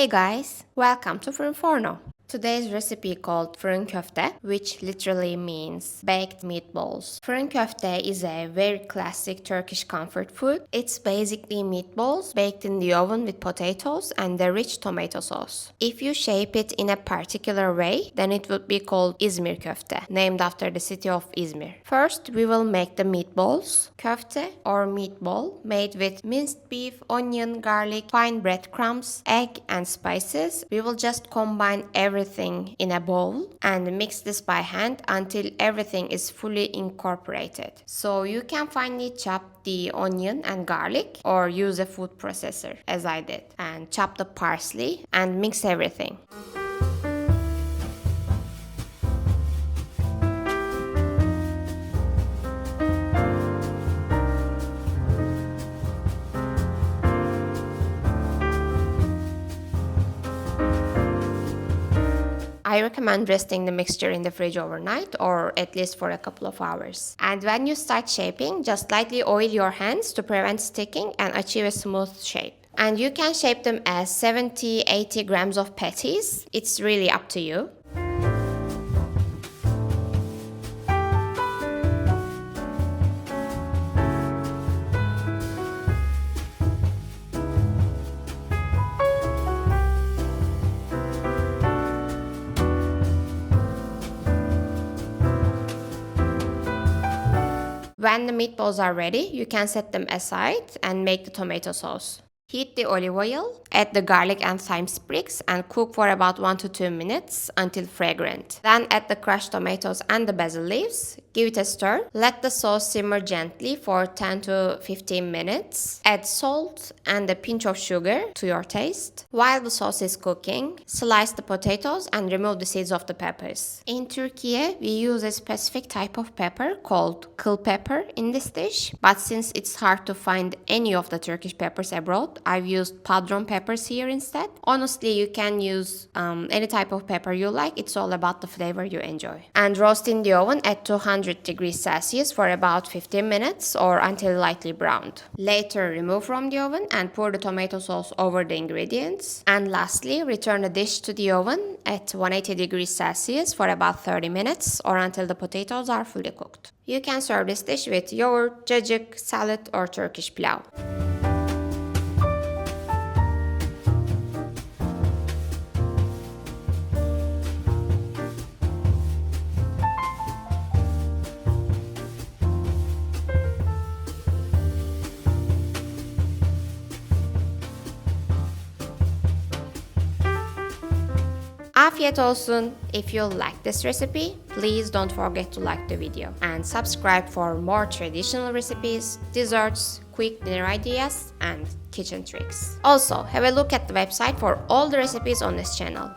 Hey guys, welcome to Fırın Forno. Today's recipe called Fırın Köfte, which literally means baked meatballs. Fırın Köfte is a very classic Turkish comfort food. It's basically meatballs baked in the oven with potatoes and a rich tomato sauce. If you shape it in a particular way, then it would be called Izmir Köfte, named after the city of Izmir. First, we will make the meatballs. Köfte or meatball made with minced beef, onion, garlic, fine breadcrumbs, egg and spices. We will just combine everything in a bowl and mix this by hand until everything is fully incorporated. So you can finely chop the onion and garlic or use a food processor as I did, and chop the parsley and mix everything. I recommend resting the mixture in the fridge overnight or at least for a couple of hours. And when you start shaping, just lightly oil your hands to prevent sticking and achieve a smooth shape. And you can shape them as 70-80 grams of patties. It's really up to you. When the meatballs are ready, you can set them aside and make the tomato sauce. Heat the olive oil, add the garlic and thyme sprigs and cook for about 1 to 2 minutes until fragrant. Then add the crushed tomatoes and the basil leaves. Give it a stir. Let the sauce simmer gently for 10 to 15 minutes. Add salt and a pinch of sugar to your taste. While the sauce is cooking, slice the potatoes and remove the seeds of the peppers. In Turkey, we use a specific type of pepper called kıl pepper in this dish. But since it's hard to find any of the Turkish peppers abroad, I've used padron peppers here instead. Honestly, you can use any type of pepper you like. It's all about the flavor you enjoy. And roast in the oven at 200 degrees Celsius for about 15 minutes or until lightly browned. Later, remove from the oven and pour the tomato sauce over the ingredients. And lastly, return the dish to the oven at 180 degrees Celsius for about 30 minutes or until the potatoes are fully cooked. You can serve this dish with yogurt, cacık, salad or Turkish pilav. Afiyet olsun. If you like this recipe, please don't forget to like the video and subscribe for more traditional recipes, desserts, quick dinner ideas, and kitchen tricks. Also, have a look at the website for all the recipes on this channel.